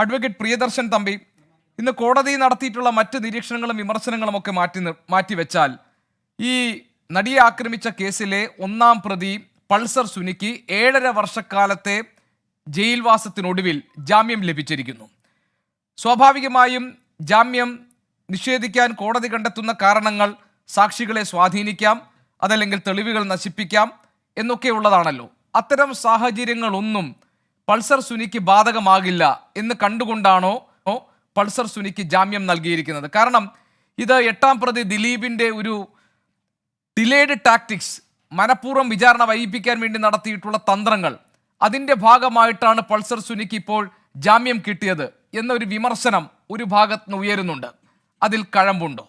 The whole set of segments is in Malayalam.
അഡ്വക്കേറ്റ് പ്രിയദർശൻ തമ്പി, ഇന്ന് കോടതി നടത്തിയിട്ടുള്ള മറ്റ് നിരീക്ഷണങ്ങളും വിമർശനങ്ങളും ഒക്കെ മാറ്റിവെച്ചാൽ ഈ നടിയെ ആക്രമിച്ച കേസിലെ ഒന്നാം പ്രതി പൾസർ സുനിക്ക് 7.5 വർഷക്കാലത്തെ ജയിൽവാസത്തിനൊടുവിൽ ജാമ്യം ലഭിച്ചിരിക്കുന്നു. സ്വാഭാവികമായും ജാമ്യം നിഷേധിക്കാൻ കോടതി കണ്ടെത്തുന്ന കാരണങ്ങൾ സാക്ഷികളെ സ്വാധീനിക്കാം, അതല്ലെങ്കിൽ തെളിവുകൾ നശിപ്പിക്കാം എന്നൊക്കെയുള്ളതാണല്ലോ. അത്തരം സാഹചര്യങ്ങളൊന്നും പൾസർ സുനിക്ക് ബാധകമാകില്ല എന്ന് കണ്ടുകൊണ്ടാണോ പൾസർ സുനിക്ക് ജാമ്യം നൽകിയിരിക്കുന്നത്? കാരണം ഇത് 8ാം പ്രതി ദിലീപിൻ്റെ ഒരു ഡിലേഡ് ടാക്ടിക്സ്, മനഃപൂർവ്വം വിചാരണ വൈകിപ്പിക്കാൻ വേണ്ടി നടത്തിയിട്ടുള്ള തന്ത്രങ്ങൾ, അതിൻ്റെ ഭാഗമായിട്ടാണ് പൾസർ സുനിക്ക് ഇപ്പോൾ ജാമ്യം കിട്ടിയത് എന്നൊരു വിമർശനം ഒരു ഭാഗത്ത് നിന്ന് ഉയരുന്നുണ്ട്. അതിൽ കഴമ്പുണ്ടോ?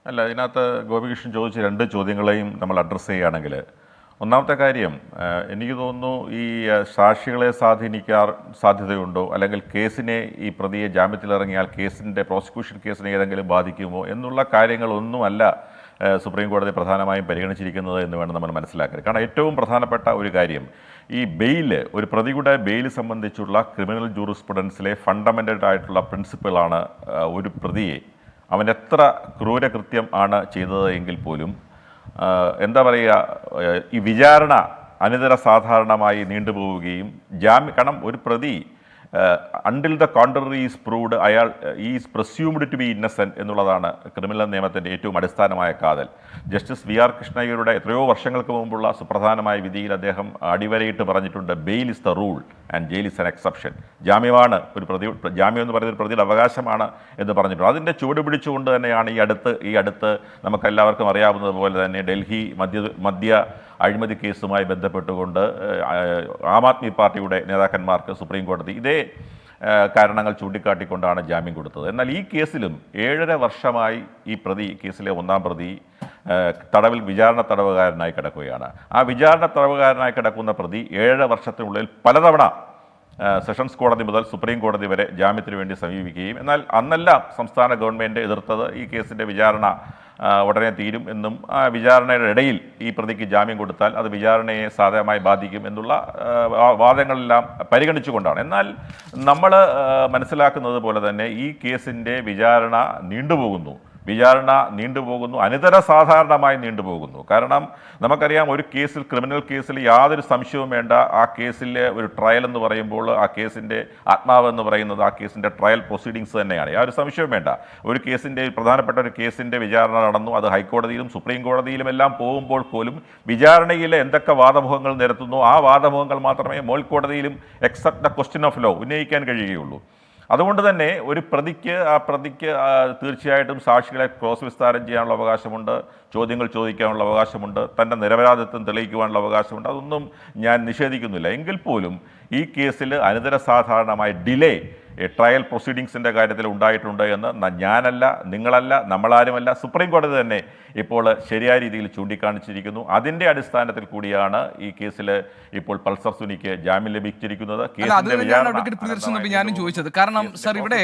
അല്ല, ഇതിനകത്ത് ഗോപികൃഷ്ണൻ ചോദിച്ച 2 ചോദ്യങ്ങളെയും നമ്മൾ അഡ്രസ്സ് ചെയ്യുകയാണെങ്കിൽ, ഒന്നാമത്തെ കാര്യം, എനിക്ക് തോന്നുന്നു ഈ സാക്ഷികളെ സ്വാധീനിക്കാൻ സാധ്യതയുണ്ടോ, അല്ലെങ്കിൽ കേസിനെ, ഈ പ്രതിയെ ജാമ്യത്തിലിറങ്ങിയാൽ കേസിൻ്റെ പ്രോസിക്യൂഷൻ കേസിനെ ഏതെങ്കിലും ബാധിക്കുമോ എന്നുള്ള കാര്യങ്ങളൊന്നുമല്ല സുപ്രീം കോടതി പ്രധാനമായും പരിഗണിച്ചിരിക്കുന്നത് എന്ന് വേണം നമ്മൾ മനസ്സിലാക്കാൻ. കാരണം ഏറ്റവും പ്രധാനപ്പെട്ട ഒരു കാര്യം, ഈ ബെയില്, ഒരു പ്രതിയുടെ ബെയിൽ സംബന്ധിച്ചുള്ള ക്രിമിനൽ ജൂറിസ്പ്രുഡൻസിലെ ഫണ്ടമെൻ്റൽ ആയിട്ടുള്ള പ്രിൻസിപ്പിളാണ് ഒരു പ്രതിയെ അവൻ എത്ര ക്രൂരകൃത്യം ആണ് ചെയ്തത് എങ്കിൽ പോലും എന്താ പറയുക, ഈ വിചാരണ അനിതര സാധാരണമായി നീണ്ടുപോവുകയും കാരണം ഒരു പ്രതി until the contrary is proved, അയാൾ is presumed to be innocent എന്നുള്ളതാണ് ക്രിമിനൽ നിയമത്തിൻ്റെ ഏറ്റവും അടിസ്ഥാനമായ കാതൽ. ജസ്റ്റിസ് VR കൃഷ്ണയ്യരുടെ എത്രയോ വർഷങ്ങൾക്ക് മുമ്പുള്ള സുപ്രധാനമായ വിധിയിൽ അദ്ദേഹം അടിവരയിട്ട് പറഞ്ഞിട്ടുണ്ട്, bail is the rule and jail is an exception. ജാമ്യമാണ് ജാമ്യം എന്ന് പറയുന്ന ഒരു പ്രതിയുടെ അവകാശമാണ് എന്ന് പറഞ്ഞിട്ടുണ്ട്. അതിൻ്റെ ചുവട് പിടിച്ചുകൊണ്ട് തന്നെയാണ് ഈ അടുത്ത് നമുക്കെല്ലാവർക്കും അറിയാവുന്നതുപോലെ തന്നെ ഡൽഹി മദ്യ അഴിമതി കേസുമായി ബന്ധപ്പെട്ടുകൊണ്ട് ആം ആദ്മി പാർട്ടിയുടെ നേതാക്കന്മാർക്ക് സുപ്രീം കോടതി ഇതേ കാരണങ്ങൾ ചൂണ്ടിക്കാട്ടിക്കൊണ്ടാണ് ജാമ്യം കൊടുത്തത്. എന്നാൽ ഈ കേസിലും 7.5 വർഷമായി ഈ കേസിലെ 1ാം പ്രതി വിചാരണ തടവുകാരനായി കിടക്കുകയാണ്. ആ വിചാരണ തടവുകാരനായി കിടക്കുന്ന പ്രതി 7 വർഷത്തിനുള്ളിൽ പലതവണ സെഷൻസ് കോടതി മുതൽ സുപ്രീം കോടതി വരെ ജാമ്യത്തിന് വേണ്ടി സമീപിക്കുകയും, എന്നാൽ അന്നെല്ലാം സംസ്ഥാന ഗവൺമെൻറ് എതിർത്തത് ഈ കേസിൻ്റെ വിചാരണ ഉടനെ തീരും എന്നും വിചാരണയുടെ ഇടയിൽ ഈ പ്രതിക്ക് ജാമ്യം കൊടുത്താൽ അത് വിചാരണയെ സാധകമായി ബാധിക്കും എന്നുള്ള വാദങ്ങളെല്ലാം പരിഗണിച്ചുകൊണ്ടാണ്. എന്നാൽ നമ്മൾ മനസ്സിലാക്കുന്നത് പോലെ തന്നെ ഈ കേസിൻ്റെ വിചാരണ നീണ്ടുപോകുന്നു, അനിതര സാധാരണമായി നീണ്ടുപോകുന്നു. കാരണം നമുക്കറിയാം, ഒരു കേസിൽ, ക്രിമിനൽ കേസിൽ യാതൊരു സംശയവും വേണ്ട, ആ കേസിലെ ഒരു ട്രയൽ എന്ന് പറയുമ്പോൾ ആ കേസിൻ്റെ ആത്മാവെന്ന് പറയുന്നത് ആ കേസിൻ്റെ ട്രയൽ പ്രൊസീഡിങ്സ് തന്നെയാണ്. യാതൊരു സംശയവും വേണ്ട. ഒരു കേസിൻ്റെ, പ്രധാനപ്പെട്ട ഒരു കേസിൻ്റെ വിചാരണ നടന്നു, അത് ഹൈക്കോടതിയിലും സുപ്രീം കോടതിയിലും എല്ലാം പോകുമ്പോൾ പോലും വിചാരണയിൽ എന്തൊക്കെ വാദമുഖങ്ങൾ നിരത്തുന്നു, ആ വാദമുഖങ്ങൾ മാത്രമേ മേൽക്കോടതിയിലും except the question of law ഉന്നയിക്കാൻ കഴിയുകയുള്ളൂ. അതുകൊണ്ട് തന്നെ ഒരു പ്രതിക്ക് തീർച്ചയായിട്ടും സാക്ഷികളെ ക്രോസ് വിസ്താരം ചെയ്യാനുള്ള അവകാശമുണ്ട്, ചോദ്യങ്ങൾ ചോദിക്കാനുള്ള അവകാശമുണ്ട്, തൻ്റെ നിരപരാധിത്വം തെളിയിക്കുവാനുള്ള അവകാശമുണ്ട്. അതൊന്നും ഞാൻ നിഷേധിക്കുന്നില്ല. എങ്കിൽ പോലും ഈ കേസിൽ അനിതര സാധാരണമായ ഡിലേ ട്രയൽ പ്രൊസീഡിങ്സിൻ്റെ കാര്യത്തിൽ ഉണ്ടായിട്ടുണ്ട് എന്ന് ഞാനല്ല, നിങ്ങളല്ല, നമ്മളാരുമല്ല, സുപ്രീം കോടതി തന്നെ ഇപ്പോൾ ശരിയായ രീതിയിൽ ചൂണ്ടിക്കാണിച്ചിരിക്കുന്നു. അതിൻ്റെ അടിസ്ഥാനത്തിൽ കൂടിയാണ് ഈ കേസിൽ ഇപ്പോൾ പൾസർ സുനിക്ക് ജാമ്യം ലഭിച്ചിരിക്കുന്നത്. ഞാനും ചോദിച്ചത് കാരണം സർ, ഇവിടെ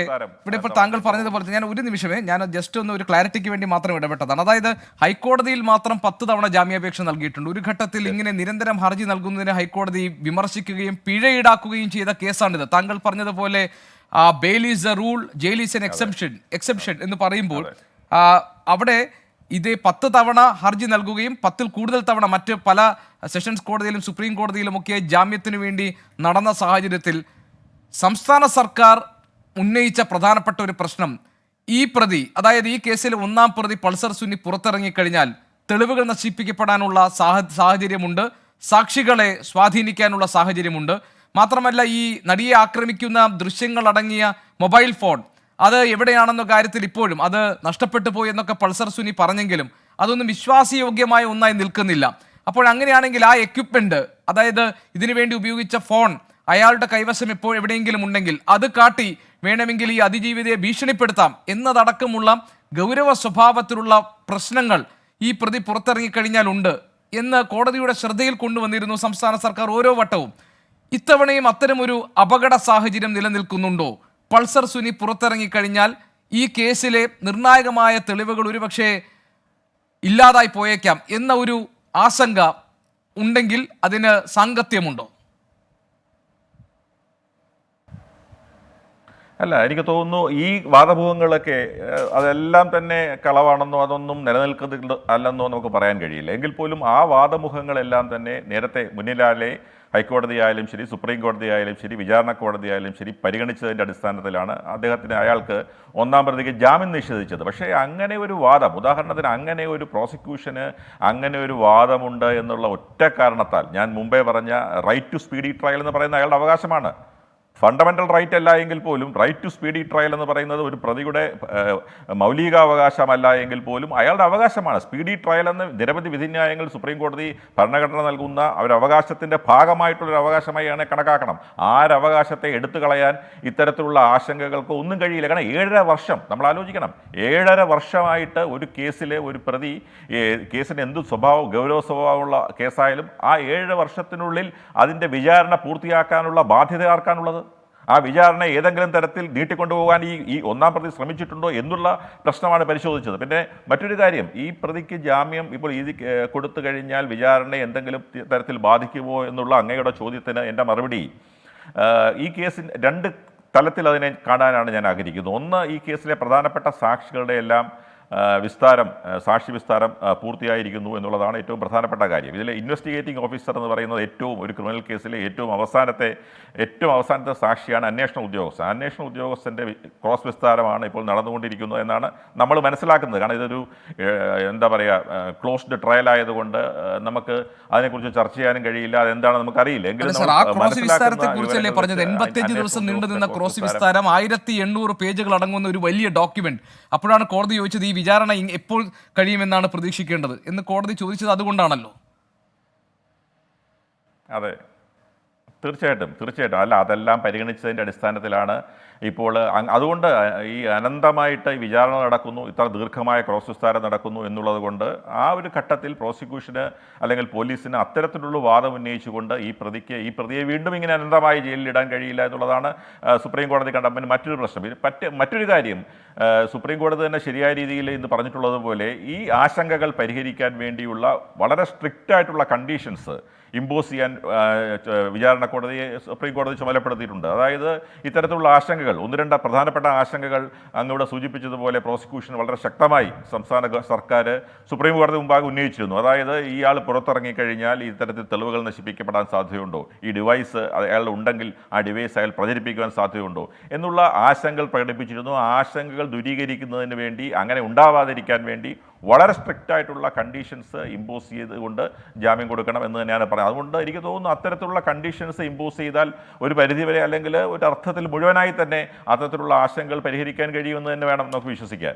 ഇപ്പോൾ താങ്കൾ പറഞ്ഞതുപോലെ ഞാൻ ഒരു നിമിഷമേ, ഞാൻ ജസ്റ്റ് ഒന്ന് ഒരു ക്ലാരിറ്റിക്ക് വേണ്ടി മാത്രം ഇടപെട്ടതാണ്. അതായത് ഹൈക്കോടതിയിൽ മാത്രം 10 തവണ ജാമ്യാപേക്ഷ നൽകിയിട്ടുണ്ട്. ഒരു ഘട്ടത്തിൽ ഇങ്ങനെ നിരന്തരം ഹർജി നൽകുന്നതിന് ഹൈക്കോടതി വിമർശിക്കുകയും പിഴ ഈടാക്കുകയും ചെയ്ത കേസാണിത്. താങ്കൾ പറഞ്ഞതുപോലെ bail is a rule, jail is an exception എന്ന് പറയുമ്പോൾ അവിടെ ഇതേ 10 തവണ ഹർജി നൽകുകയും 10-ൽ കൂടുതൽ തവണ മറ്റ് പല സെഷൻസ് കോടതിയിലും സുപ്രീം കോടതിയിലുമൊക്കെ ജാമ്യത്തിന് വേണ്ടി നടന്ന സാഹചര്യത്തിൽ സംസ്ഥാന സർക്കാർ ഉന്നയിച്ച പ്രധാനപ്പെട്ട ഒരു പ്രശ്നം, ഈ പ്രതി, അതായത് ഈ കേസിൽ 1ാം പ്രതി പൾസർ സുനി പുറത്തിറങ്ങിക്കഴിഞ്ഞാൽ തെളിവുകൾ നശിപ്പിക്കപ്പെടാനുള്ള സാഹചര്യമുണ്ട്, സാക്ഷികളെ സ്വാധീനിക്കാനുള്ള സാഹചര്യമുണ്ട്. മാത്രമല്ല, ഈ നടിയെ ആക്രമിക്കുന്ന ദൃശ്യങ്ങളടങ്ങിയ മൊബൈൽ ഫോൺ അത് എവിടെയാണെന്ന കാര്യത്തിൽ ഇപ്പോഴും അത് നഷ്ടപ്പെട്ടു പോയി എന്നൊക്കെ പൾസർ സുനി പറഞ്ഞെങ്കിലും അതൊന്നും വിശ്വാസയോഗ്യമായ ഒന്നായി നിൽക്കുന്നില്ല. അപ്പോൾ അങ്ങനെയാണെങ്കിൽ ആ എക്യുപ്മെന്റ്, അതായത് ഇതിനു വേണ്ടി ഉപയോഗിച്ച ഫോൺ അയാളുടെ കൈവശം ഇപ്പോൾ എവിടെയെങ്കിലും ഉണ്ടെങ്കിൽ അത് കാട്ടി വേണമെങ്കിൽ ഈ അതിജീവിതയെ ഭീഷണിപ്പെടുത്താം എന്നതടക്കമുള്ള ഗൗരവ സ്വഭാവത്തിലുള്ള പ്രശ്നങ്ങൾ ഈ പ്രതി പുറത്തിറങ്ങിക്കഴിഞ്ഞാൽ ഉണ്ട് എന്ന് കോടതിയുടെ ശ്രദ്ധയിൽ കൊണ്ടുവന്നിരുന്നു സംസ്ഥാന സർക്കാർ ഓരോ വട്ടവും. ഇത്തവണയും അത്തരമൊരു അപകട സാഹചര്യം നിലനിൽക്കുന്നുണ്ടോ? പൾസർ സുനി പുറത്തിറങ്ങിക്കഴിഞ്ഞാൽ ഈ കേസിലെ നിർണായകമായ തെളിവുകൾ ഒരുപക്ഷെ ഇല്ലാതായി പോയേക്കാം എന്ന ഒരു ആശങ്ക ഉണ്ടെങ്കിൽ അതിന് സാങ്കത്യമുണ്ടോ? അല്ല, എനിക്ക് തോന്നുന്നു ഈ വാദമുഖങ്ങളൊക്കെ അതെല്ലാം തന്നെ കളവാണെന്നോ അതൊന്നും നിലനിൽക്കുന്നില്ല അല്ലെന്നോ നമുക്ക് പറയാൻ കഴിയില്ല. എങ്കിൽ പോലും ആ വാദമുഖങ്ങളെല്ലാം തന്നെ നേരത്തെ മുന്നിലാലെ ഹൈക്കോടതിയായാലും ശരി, സുപ്രീം കോടതിയായാലും ശരി, വിചാരണ കോടതിയായാലും ശരി പരിഗണിച്ചതിൻ്റെ അടിസ്ഥാനത്തിലാണ് അയാൾക്ക് ഒന്നാം പ്രതിക്ക് ജാമ്യം നിഷേധിച്ചത്. പക്ഷേ അങ്ങനെ ഒരു വാദം, ഉദാഹരണത്തിന് അങ്ങനെ ഒരു പ്രോസിക്യൂഷന് അങ്ങനെ ഒരു വാദമുണ്ട് എന്നുള്ള ഒറ്റ കാരണത്താൽ, ഞാൻ മുമ്പേ പറഞ്ഞ റൈറ്റ് ടു സ്പീഡി ട്രയൽ എന്ന് പറയുന്ന അയാളുടെ അവകാശമാണ്. ഫണ്ടമെൻ്റൽ റൈറ്റ് അല്ല എങ്കിൽ പോലും റൈറ്റ് ടു സ്പീഡി ട്രയൽ എന്ന് പറയുന്നത് ഒരു പ്രതിയുടെ മൗലികാവകാശമല്ല എങ്കിൽ പോലും അയാളുടെ അവകാശമാണ്. സ്പീഡി ട്രയൽ എന്ന് നിരവധി വിധിന്യായങ്ങൾ സുപ്രീം കോടതി ഭരണഘടന നൽകുന്ന അവകാശത്തിൻ്റെ ഭാഗമായിട്ടുള്ളൊരു അവകാശമായാണ് കണക്കാക്കണം. ആരവകാശത്തെ എടുത്തു കളയാൻ ഇത്തരത്തിലുള്ള ആശങ്കകൾക്ക് ഒന്നും കഴിയില്ല. കാരണം 7.5 വർഷം നമ്മൾ ആലോചിക്കണം. 7.5 വർഷമായിട്ട് ഒരു കേസിലെ ഒരു പ്രതി, കേസിന് എന്ത് ഗൗരവ സ്വഭാവമുള്ള കേസായാലും ആ 7 വർഷത്തിനുള്ളിൽ അതിൻ്റെ വിചാരണ പൂർത്തിയാക്കാനുള്ള ബാധ്യത ആർക്കാണുള്ളത്? ആ വിചാരണ ഏതെങ്കിലും തരത്തിൽ നീട്ടിക്കൊണ്ടുപോകാൻ ഈ ഒന്നാം പ്രതി ശ്രമിച്ചിട്ടുണ്ടോ എന്നുള്ള പ്രശ്നമാണ് പരിശോധിച്ചത്. പിന്നെ മറ്റൊരു കാര്യം, ഈ പ്രതിക്ക് ജാമ്യം ഇപ്പോൾ ഇത് കൊടുത്തു കഴിഞ്ഞാൽ വിചാരണയെ എന്തെങ്കിലും തരത്തിൽ ബാധിക്കുമോ എന്നുള്ള അങ്ങയുടെ ചോദ്യത്തിന് എൻ്റെ മറുപടി, ഈ കേസിൽ 2 തലത്തിൽ അതിനെ കാണാനാണ് ഞാൻ ആഗ്രഹിക്കുന്നത്. ഒന്ന്, ഈ കേസിലെ പ്രധാനപ്പെട്ട സാക്ഷികളുടെ എല്ലാം സാക്ഷി വിസ്താരം പൂർത്തിയായിരിക്കുന്നു എന്നുള്ളതാണ് ഏറ്റവും പ്രധാനപ്പെട്ട കാര്യം. ഇതിലെ ഇൻവെസ്റ്റിഗേറ്റിംഗ് ഓഫീസർ എന്ന് പറയുന്നത് ഒരു ക്രിമിനൽ കേസിലെ ഏറ്റവും അവസാനത്തെ സാക്ഷിയാണ് അന്വേഷണ ഉദ്യോഗസ്ഥൻ. അന്വേഷണ ഉദ്യോഗസ്ഥൻ്റെ ക്രോസ് വിസ്താരമാണ് ഇപ്പോൾ നടന്നുകൊണ്ടിരിക്കുന്നത് എന്നാണ് നമ്മൾ മനസ്സിലാക്കുന്നത്. കാരണം ഇതൊരു എന്താ പറയുക, ക്ലോസ്ഡ് ട്രയൽ ആയതുകൊണ്ട് നമുക്ക് അതിനെക്കുറിച്ച് ചർച്ച ചെയ്യാനും കഴിയില്ല, അതെന്താണ് നമുക്കറിയില്ല. എങ്കിലും 85 ദിവസം നീണ്ടുനിന്ന ക്രോസ് വിസ്താരം 1800 പേജുകൾ അടങ്ങുന്ന ഒരു വലിയ ഡോക്യുമെന്റ്. അപ്പോഴാണ് കോടതി ചോദിച്ചത് ഈ വിചാരണ എപ്പോൾ കഴിയുമെന്നാണ് പ്രതീക്ഷിക്കേണ്ടത് എന്ന് കോടതി ചോദിച്ചത് അതുകൊണ്ടാണല്ലോ. അതെ, തീർച്ചയായിട്ടും. അല്ല, അതെല്ലാം പരിഗണിച്ചതിൻ്റെ അടിസ്ഥാനത്തിലാണ് ഇപ്പോൾ. അതുകൊണ്ട് ഈ അനന്തമായിട്ട് ഈ വിചാരണ നടക്കുന്നു, ഇത്ര ദീർഘമായ ക്രോസ് വിസ്താരം നടക്കുന്നു എന്നുള്ളത് കൊണ്ട് ആ ഒരു ഘട്ടത്തിൽ പ്രോസിക്യൂഷന് അല്ലെങ്കിൽ പോലീസിന് അത്തരത്തിലുള്ള വാദം ഉന്നയിച്ചുകൊണ്ട് ഈ പ്രതിയെ വീണ്ടും ഇങ്ങനെ അനന്തമായി ജയിലിലിടാൻ കഴിയില്ല എന്നുള്ളതാണ് സുപ്രീം കോടതി കണ്ട മറ്റൊരു പ്രശ്നം. മറ്റൊരു കാര്യം, സുപ്രീം കോടതി തന്നെ ശരിയായ രീതിയിൽ ഇന്ന് പറഞ്ഞിട്ടുള്ളതുപോലെ ഈ ആശങ്കകൾ പരിഹരിക്കാൻ വേണ്ടിയുള്ള വളരെ സ്ട്രിക്റ്റ് ആയിട്ടുള്ള കണ്ടീഷൻസ് ഇമ്പോസ് ചെയ്യാൻ വിചാരണ കോടതിയെ സുപ്രീം കോടതി ചുമതലപ്പെടുത്തിയിട്ടുണ്ട്. അതായത് ഇത്തരത്തിലുള്ള ആശങ്കകൾ, 1-2 പ്രധാനപ്പെട്ട ആശങ്കകൾ അങ്ങവിടെ സൂചിപ്പിച്ചതുപോലെ പ്രോസിക്യൂഷൻ വളരെ ശക്തമായി സംസ്ഥാന സർക്കാർ സുപ്രീം കോടതി മുമ്പാകെ ഉന്നയിച്ചിരുന്നു. അതായത് ഇയാൾ പുറത്തിറങ്ങിക്കഴിഞ്ഞാൽ ഇത്തരത്തിൽ തെളിവുകൾ നശിപ്പിക്കപ്പെടാൻ സാധ്യതയുണ്ടോ, ഈ ഡിവൈസ് അയാൾ ഉണ്ടെങ്കിൽ ആ ഡിവൈസ് അയാൾ പ്രചരിപ്പിക്കുവാൻ സാധ്യതയുണ്ടോ എന്നുള്ള ആശങ്കകൾ പ്രകടിപ്പിച്ചിരുന്നു. ആ ആശങ്കകൾ ദൂരീകരിക്കുന്നതിന് വേണ്ടി, അങ്ങനെ ഉണ്ടാവാതിരിക്കാൻ വേണ്ടി വളരെ സ്ട്രിക്റ്റ് ആയിട്ടുള്ള കണ്ടീഷൻസ് ഇമ്പോസ് ചെയ്തുകൊണ്ട് ജാമ്യം കൊടുക്കണം എന്ന് തന്നെയാണ് പറയുന്നത്. അതുകൊണ്ട് എനിക്ക് തോന്നുന്നു അത്തരത്തിലുള്ള കണ്ടീഷൻസ് ഇമ്പോസ് ചെയ്താൽ ഒരു പരിധിവരെ, അല്ലെങ്കിൽ ഒരു അർത്ഥത്തിൽ മുഴുവനായി തന്നെ അത്തരത്തിലുള്ള ആശങ്കകൾ പരിഹരിക്കാൻ കഴിയുമെന്ന് തന്നെ വേണം നമുക്ക് വിശ്വസിക്കാൻ.